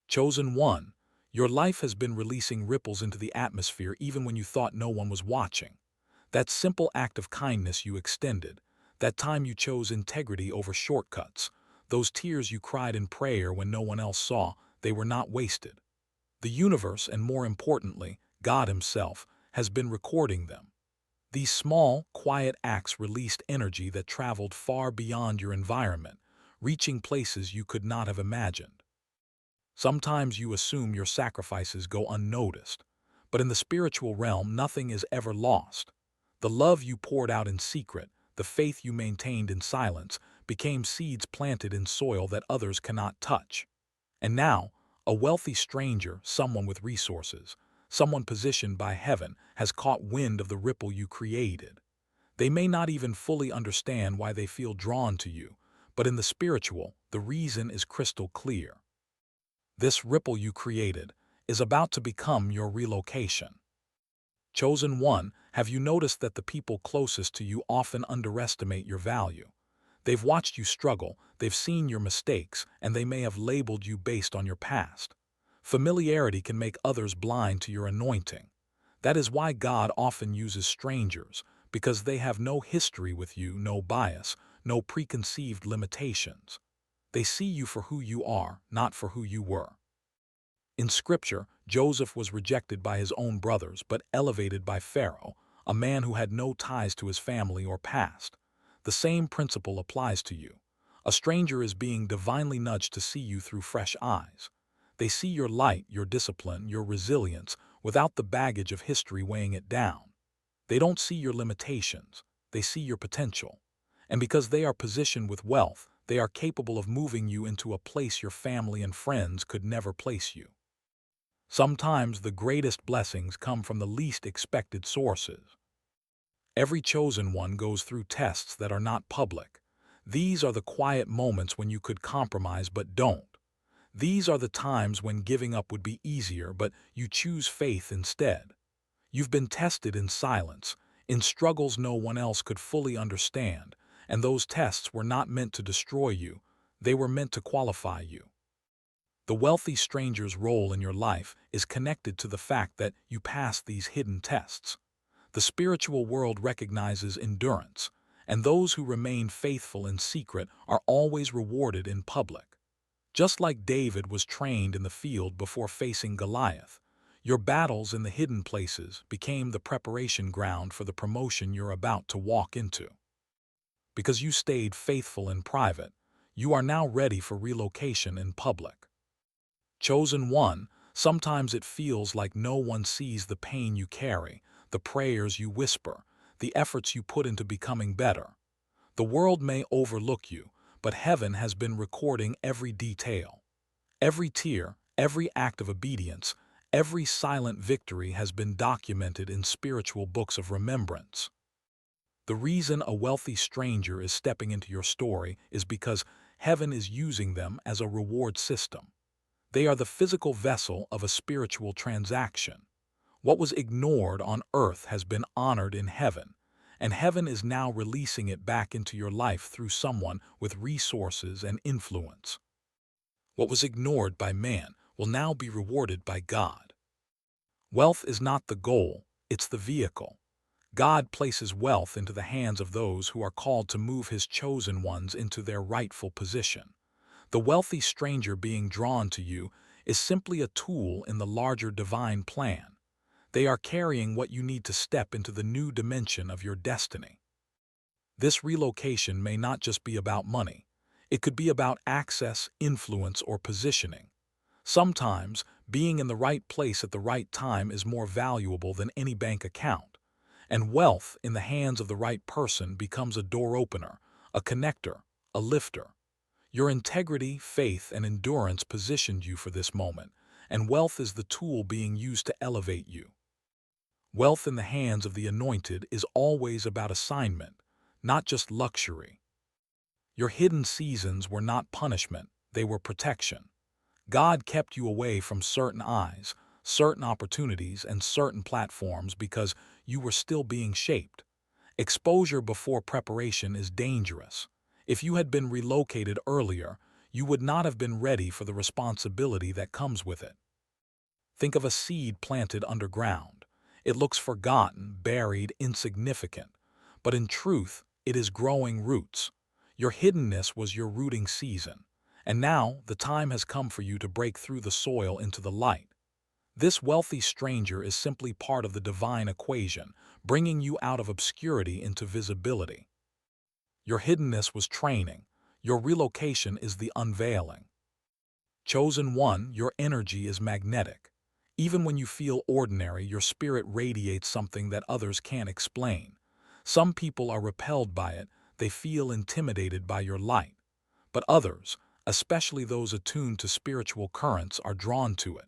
Chosen one, your life has been releasing ripples into the atmosphere even when you thought no one was watching. That simple act of kindness you extended, that time you chose integrity over shortcuts, those tears you cried in prayer when no one else saw, they were not wasted. The universe, and more importantly, God Himself, has been recording them. These small, quiet acts released energy that traveled far beyond your environment, reaching places you could not have imagined. Sometimes you assume your sacrifices go unnoticed, but in the spiritual realm, nothing is ever lost. The love you poured out in secret, the faith you maintained in silence, became seeds planted in soil that others cannot touch. And now, a wealthy stranger, someone with resources, someone positioned by heaven, has caught wind of the ripple you created. They may not even fully understand why they feel drawn to you, but in the spiritual, the reason is crystal clear. This ripple you created is about to become your relocation. Chosen one, have you noticed that the people closest to you often underestimate your value? They've watched you struggle, they've seen your mistakes, and they may have labeled you based on your past. Familiarity can make others blind to your anointing. That is why God often uses strangers, because they have no history with you, no bias, no preconceived limitations. They see you for who you are, not for who you were. In Scripture, Joseph was rejected by his own brothers but elevated by Pharaoh, a man who had no ties to his family or past. The same principle applies to you. A stranger is being divinely nudged to see you through fresh eyes. They see your light, your discipline, your resilience, without the baggage of history weighing it down. They don't see your limitations, they see your potential. And because they are positioned with wealth, they are capable of moving you into a place your family and friends could never place you. Sometimes the greatest blessings come from the least expected sources. Every chosen one goes through tests that are not public. These are the quiet moments when you could compromise but don't. These are the times when giving up would be easier, but you choose faith instead. You've been tested in silence, in struggles no one else could fully understand, and those tests were not meant to destroy you, they were meant to qualify you. The wealthy stranger's role in your life is connected to the fact that you pass these hidden tests. The spiritual world recognizes endurance, and those who remain faithful in secret are always rewarded in public. Just like David was trained in the field before facing Goliath, your battles in the hidden places became the preparation ground for the promotion you're about to walk into. Because you stayed faithful in private, you are now ready for relocation in public. Chosen one, sometimes it feels like no one sees the pain you carry, the prayers you whisper, the efforts you put into becoming better. The world may overlook you, but heaven has been recording every detail. Every tear, every act of obedience, every silent victory has been documented in spiritual books of remembrance. The reason a wealthy stranger is stepping into your story is because heaven is using them as a reward system. They are the physical vessel of a spiritual transaction. What was ignored on earth has been honored in heaven, and heaven is now releasing it back into your life through someone with resources and influence. What was ignored by man will now be rewarded by God. Wealth is not the goal, it's the vehicle. God places wealth into the hands of those who are called to move His chosen ones into their rightful position. The wealthy stranger being drawn to you is simply a tool in the larger divine plan. They are carrying what you need to step into the new dimension of your destiny. This relocation may not just be about money. It could be about access, influence, or positioning. Sometimes, being in the right place at the right time is more valuable than any bank account. And wealth in the hands of the right person becomes a door opener, a connector, a lifter. Your integrity, faith, and endurance positioned you for this moment, and wealth is the tool being used to elevate you. Wealth in the hands of the anointed is always about assignment, not just luxury. Your hidden seasons were not punishment, they were protection. God kept you away from certain eyes, certain opportunities, and certain platforms because you were still being shaped. Exposure before preparation is dangerous. If you had been relocated earlier, you would not have been ready for the responsibility that comes with it. Think of a seed planted underground. It looks forgotten, buried, insignificant. But in truth, it is growing roots. Your hiddenness was your rooting season. And now the time has come for you to break through the soil into the light. This wealthy stranger is simply part of the divine equation, bringing you out of obscurity into visibility. Your hiddenness was training. Your relocation is the unveiling. Chosen one, your energy is magnetic. Even when you feel ordinary, your spirit radiates something that others can't explain. Some people are repelled by it, they feel intimidated by your light. But others, especially those attuned to spiritual currents, are drawn to it.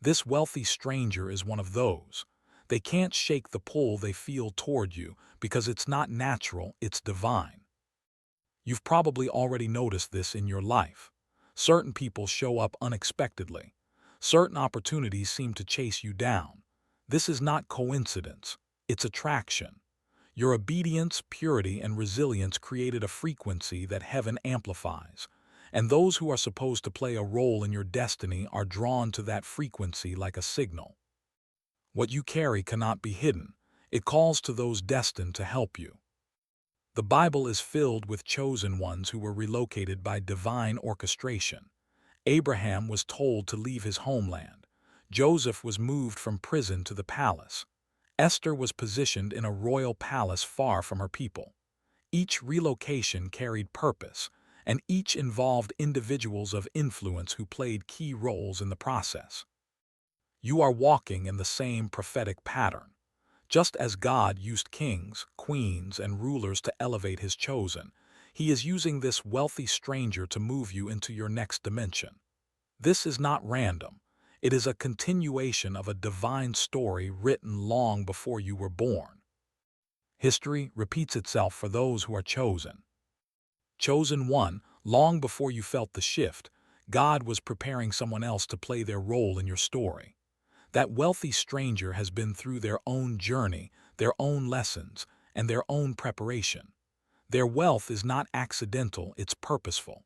This wealthy stranger is one of those. They can't shake the pull they feel toward you because it's not natural, it's divine. You've probably already noticed this in your life. Certain people show up unexpectedly. Certain opportunities seem to chase you down. This is not coincidence, it's attraction. Your obedience, purity, and resilience created a frequency that heaven amplifies. And those who are supposed to play a role in your destiny are drawn to that frequency like a signal. What you carry cannot be hidden. It calls to those destined to help you. The Bible is filled with chosen ones who were relocated by divine orchestration. Abraham was told to leave his homeland. Joseph was moved from prison to the palace. Esther was positioned in a royal palace far from her people. Each relocation carried purpose, and each involved individuals of influence who played key roles in the process. You are walking in the same prophetic pattern. Just as God used kings, queens, and rulers to elevate his chosen, he is using this wealthy stranger to move you into your next dimension. This is not random. It is a continuation of a divine story written long before you were born. History repeats itself for those who are chosen. Chosen one, long before you felt the shift, God was preparing someone else to play their role in your story. That wealthy stranger has been through their own journey, their own lessons, and their own preparation. Their wealth is not accidental, it's purposeful.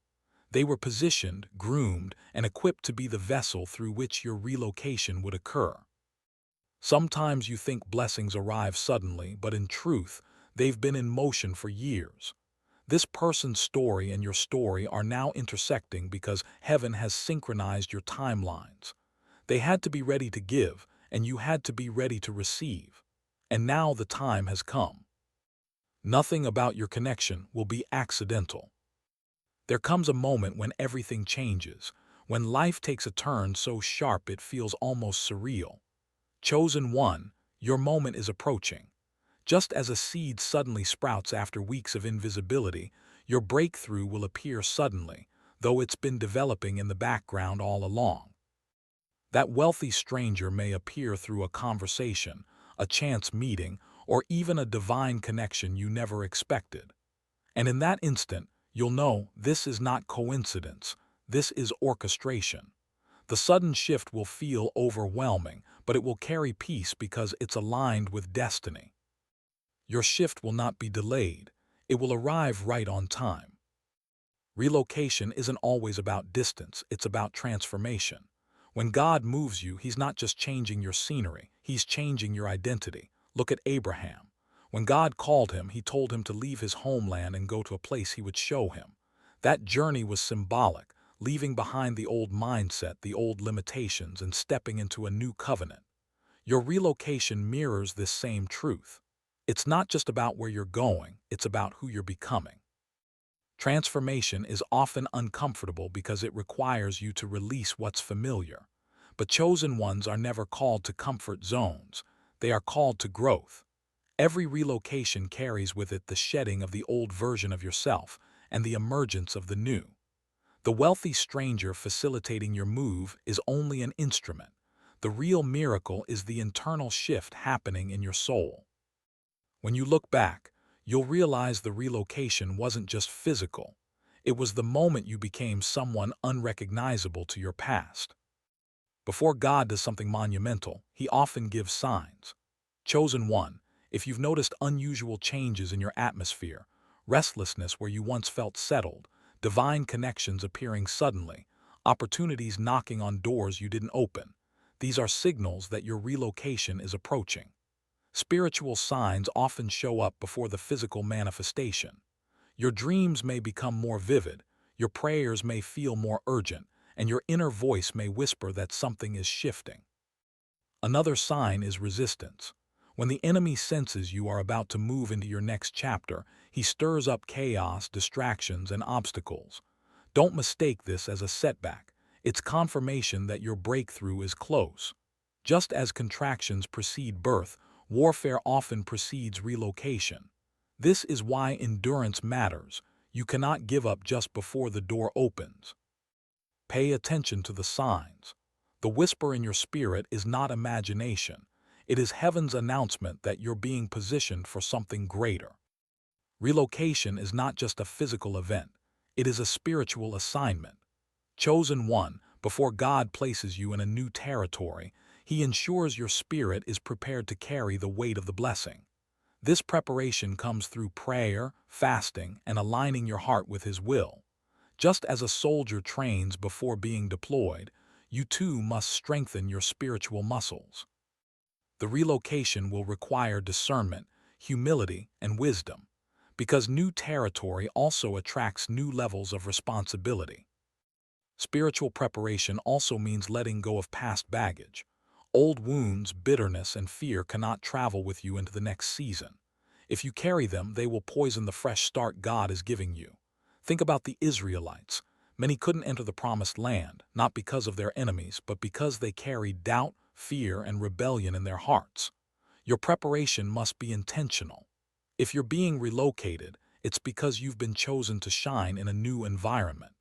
They were positioned, groomed, and equipped to be the vessel through which your relocation would occur. Sometimes you think blessings arrive suddenly, but in truth, they've been in motion for years. This person's story and your story are now intersecting because heaven has synchronized your timelines. They had to be ready to give, and you had to be ready to receive. And now the time has come. Nothing about your connection will be accidental. There comes a moment when everything changes, when life takes a turn so sharp it feels almost surreal. Chosen one, your moment is approaching. Just as a seed suddenly sprouts after weeks of invisibility, your breakthrough will appear suddenly, though it's been developing in the background all along. That wealthy stranger may appear through a conversation, a chance meeting, or even a divine connection you never expected. And in that instant, you'll know this is not coincidence, this is orchestration. The sudden shift will feel overwhelming, but it will carry peace because it's aligned with destiny. Your shift will not be delayed, it will arrive right on time. Relocation isn't always about distance, it's about transformation. When God moves you, he's not just changing your scenery, he's changing your identity. Look at Abraham. When God called him, he told him to leave his homeland and go to a place he would show him. That journey was symbolic, leaving behind the old mindset, the old limitations, and stepping into a new covenant. Your relocation mirrors this same truth. It's not just about where you're going, it's about who you're becoming. Transformation is often uncomfortable because it requires you to release what's familiar. But chosen ones are never called to comfort zones. They are called to growth. Every relocation carries with it the shedding of the old version of yourself and the emergence of the new. The wealthy stranger facilitating your move is only an instrument. The real miracle is the internal shift happening in your soul. When you look back, you'll realize the relocation wasn't just physical. It was the moment you became someone unrecognizable to your past. Before God does something monumental, he often gives signs. Chosen one, if you've noticed unusual changes in your atmosphere, restlessness where you once felt settled, divine connections appearing suddenly, opportunities knocking on doors you didn't open. These are signals that your relocation is approaching. Spiritual signs often show up before the physical manifestation. Your dreams may become more vivid, your prayers may feel more urgent, and your inner voice may whisper that something is shifting. Another sign is resistance. When the enemy senses you are about to move into your next chapter, he stirs up chaos, distractions, and obstacles. Don't mistake this as a setback. It's confirmation that your breakthrough is close. Just as contractions precede birth, warfare often precedes relocation. This is why endurance matters. You cannot give up just before the door opens. Pay attention to the signs. The whisper in your spirit is not imagination. It is heaven's announcement that you're being positioned for something greater. Relocation is not just a physical event. It is a spiritual assignment. Chosen one, before God places you in a new territory, He ensures your spirit is prepared to carry the weight of the blessing. This preparation comes through prayer, fasting, and aligning your heart with His will. Just as a soldier trains before being deployed, you too must strengthen your spiritual muscles. The relocation will require discernment, humility, and wisdom, because new territory also attracts new levels of responsibility. Spiritual preparation also means letting go of past baggage. Old wounds, bitterness, and fear cannot travel with you into the next season. If you carry them, they will poison the fresh start God is giving you. Think about the Israelites. Many couldn't enter the promised land, not because of their enemies, but because they carried doubt, fear, and rebellion in their hearts. Your preparation must be intentional. If you're being relocated, it's because you've been chosen to shine in a new environment.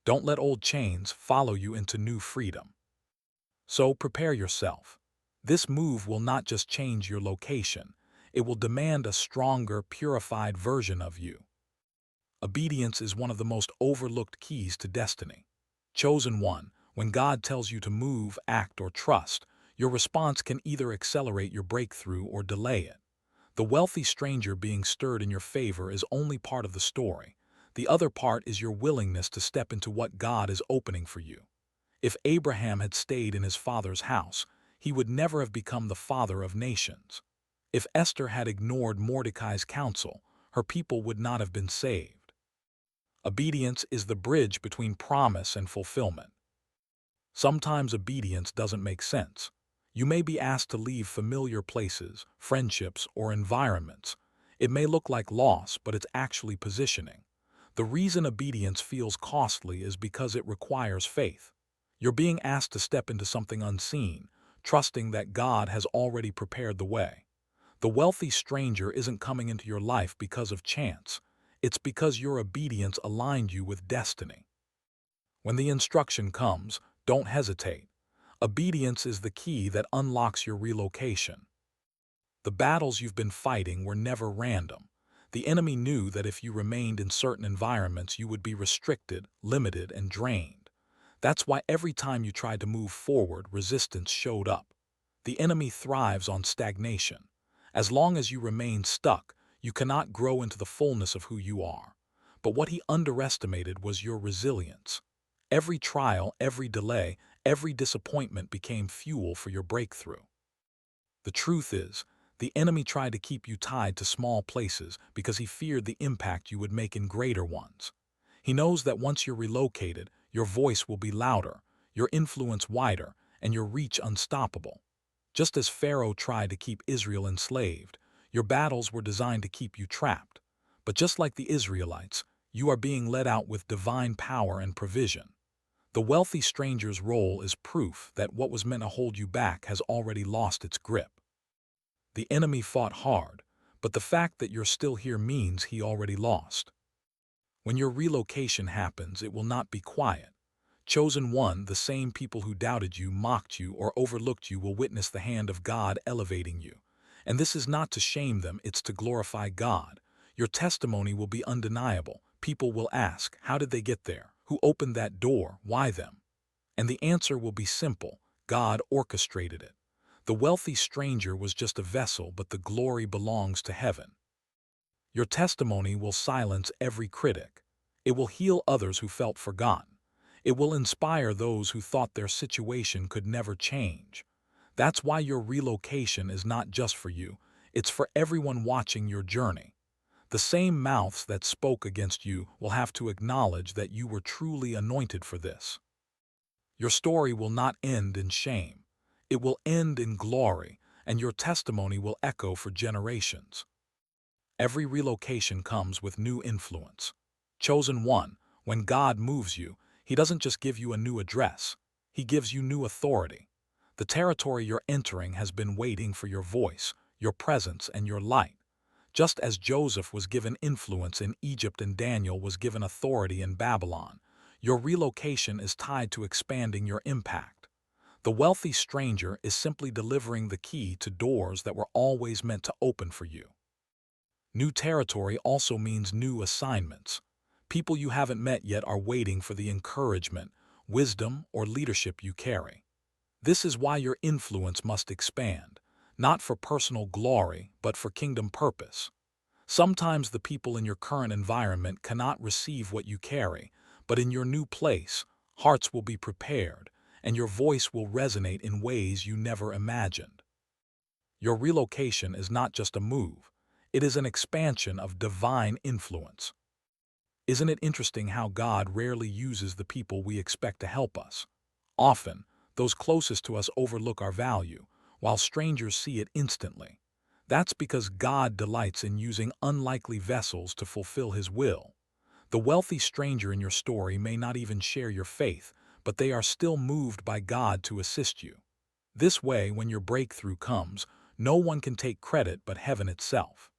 Don't let old chains follow you into new freedom. So prepare yourself. This move will not just change your location, it will demand a stronger, purified version of you. Obedience is one of the most overlooked keys to destiny. Chosen one, when God tells you to move, act, or trust, your response can either accelerate your breakthrough or delay it. The wealthy stranger being stirred in your favor is only part of the story. The other part is your willingness to step into what God is opening for you. If Abraham had stayed in his father's house, he would never have become the father of nations. If Esther had ignored Mordecai's counsel, her people would not have been saved. Obedience is the bridge between promise and fulfillment. Sometimes obedience doesn't make sense. You may be asked to leave familiar places, friendships, or environments. It may look like loss, but it's actually positioning. The reason obedience feels costly is because it requires faith. You're being asked to step into something unseen, trusting that God has already prepared the way. The wealthy stranger isn't coming into your life because of chance. It's because your obedience aligned you with destiny. When the instruction comes, don't hesitate. Obedience is the key that unlocks your relocation. The battles you've been fighting were never random. The enemy knew that if you remained in certain environments, you would be restricted, limited, and drained. That's why every time you tried to move forward, resistance showed up. The enemy thrives on stagnation. As long as you remain stuck, you cannot grow into the fullness of who you are. But what he underestimated was your resilience. Every trial, every delay, every disappointment became fuel for your breakthrough. The truth is, the enemy tried to keep you tied to small places because he feared the impact you would make in greater ones. He knows that once you're relocated, your voice will be louder, your influence wider, and your reach unstoppable. Just as Pharaoh tried to keep Israel enslaved, your battles were designed to keep you trapped. But just like the Israelites, you are being led out with divine power and provision. The wealthy stranger's role is proof that what was meant to hold you back has already lost its grip. The enemy fought hard, but the fact that you're still here means he already lost. When your relocation happens, it will not be quiet. Chosen one, the same people who doubted you, mocked you, or overlooked you will witness the hand of God elevating you. And this is not to shame them, it's to glorify God. Your testimony will be undeniable. People will ask, how did they get there? Who opened that door? Why them? And the answer will be simple. God orchestrated it. The wealthy stranger was just a vessel, but the glory belongs to heaven. Your testimony will silence every critic. It will heal others who felt forgotten. It will inspire those who thought their situation could never change. That's why your relocation is not just for you, it's for everyone watching your journey. The same mouths that spoke against you will have to acknowledge that you were truly anointed for this. Your story will not end in shame. It will end in glory, and your testimony will echo for generations. Every relocation comes with new influence. Chosen one, when God moves you, He doesn't just give you a new address, He gives you new authority. The territory you're entering has been waiting for your voice, your presence, and your light. Just as Joseph was given influence in Egypt and Daniel was given authority in Babylon, your relocation is tied to expanding your impact. The wealthy stranger is simply delivering the key to doors that were always meant to open for you. New territory also means new assignments. People you haven't met yet are waiting for the encouragement, wisdom, or leadership you carry. This is why your influence must expand, not for personal glory, but for kingdom purpose. Sometimes the people in your current environment cannot receive what you carry, but in your new place, hearts will be prepared, and your voice will resonate in ways you never imagined. Your relocation is not just a move, it is an expansion of divine influence. Isn't it interesting how God rarely uses the people we expect to help us? Often, those closest to us overlook our value, while strangers see it instantly. That's because God delights in using unlikely vessels to fulfill His will. The wealthy stranger in your story may not even share your faith, but they are still moved by God to assist you. This way, when your breakthrough comes, no one can take credit but heaven itself.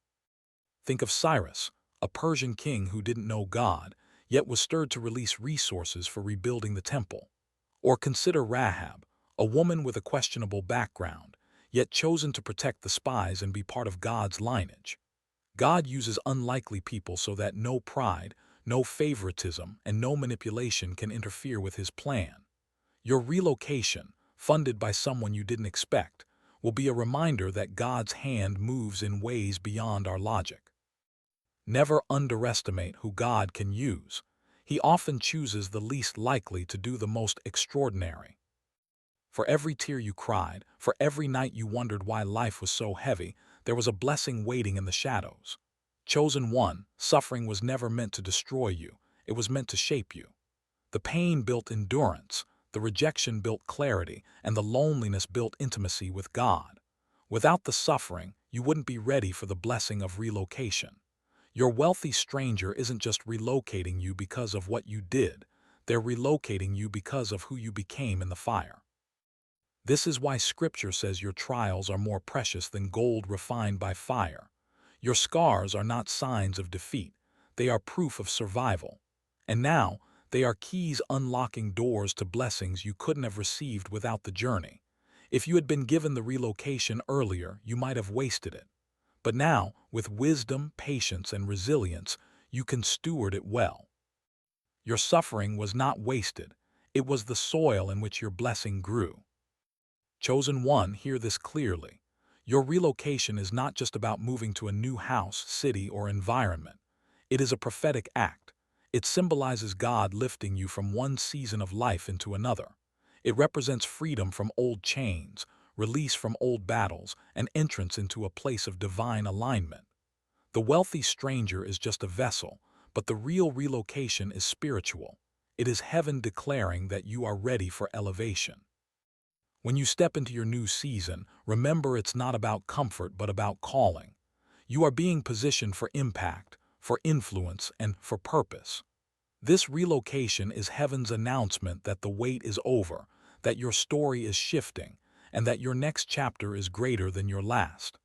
Think of Cyrus, a Persian king who didn't know God, yet was stirred to release resources for rebuilding the temple. Or consider Rahab, a woman with a questionable background, yet chosen to protect the spies and be part of God's lineage. God uses unlikely people so that no pride, no favoritism, and no manipulation can interfere with His plan. Your relocation, funded by someone you didn't expect, will be a reminder that God's hand moves in ways beyond our logic. Never underestimate who God can use. He often chooses the least likely to do the most extraordinary. For every tear you cried, for every night you wondered why life was so heavy, there was a blessing waiting in the shadows. Chosen one, suffering was never meant to destroy you, it was meant to shape you. The pain built endurance, the rejection built clarity, and the loneliness built intimacy with God. Without the suffering, you wouldn't be ready for the blessing of relocation. Your wealthy stranger isn't just relocating you because of what you did, they're relocating you because of who you became in the fire. This is why Scripture says your trials are more precious than gold refined by fire. Your scars are not signs of defeat, they are proof of survival. And now, they are keys unlocking doors to blessings you couldn't have received without the journey. If you had been given the relocation earlier, you might have wasted it. But now, with wisdom, patience, and resilience, you can steward it well. Your suffering was not wasted. It was the soil in which your blessing grew. Chosen one, hear this clearly. Your relocation is not just about moving to a new house, city, or environment. It is a prophetic act. It symbolizes God lifting you from one season of life into another. It represents freedom from old chains, release from old battles, and entrance into a place of divine alignment. The wealthy stranger is just a vessel, but the real relocation is spiritual. It is heaven declaring that you are ready for elevation. When you step into your new season, remember it's not about comfort but about calling. You are being positioned for impact, for influence, and for purpose. This relocation is heaven's announcement that the wait is over, that your story is shifting, and that your next chapter is greater than your last.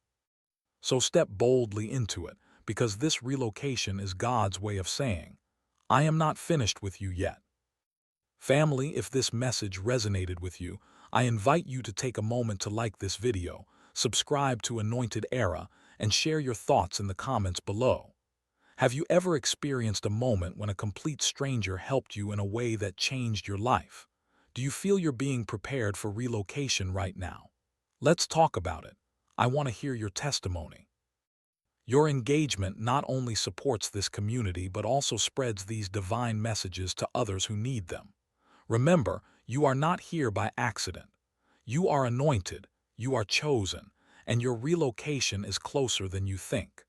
So step boldly into it, because this relocation is God's way of saying, I am not finished with you yet. Family, if this message resonated with you, I invite you to take a moment to like this video, subscribe to Anointed Era, and share your thoughts in the comments below. Have you ever experienced a moment when a complete stranger helped you in a way that changed your life? Do you feel you're being prepared for relocation right now? Let's talk about it. I want to hear your testimony. Your engagement not only supports this community but also spreads these divine messages to others who need them. Remember, you are not here by accident. You are anointed, you are chosen, and your relocation is closer than you think.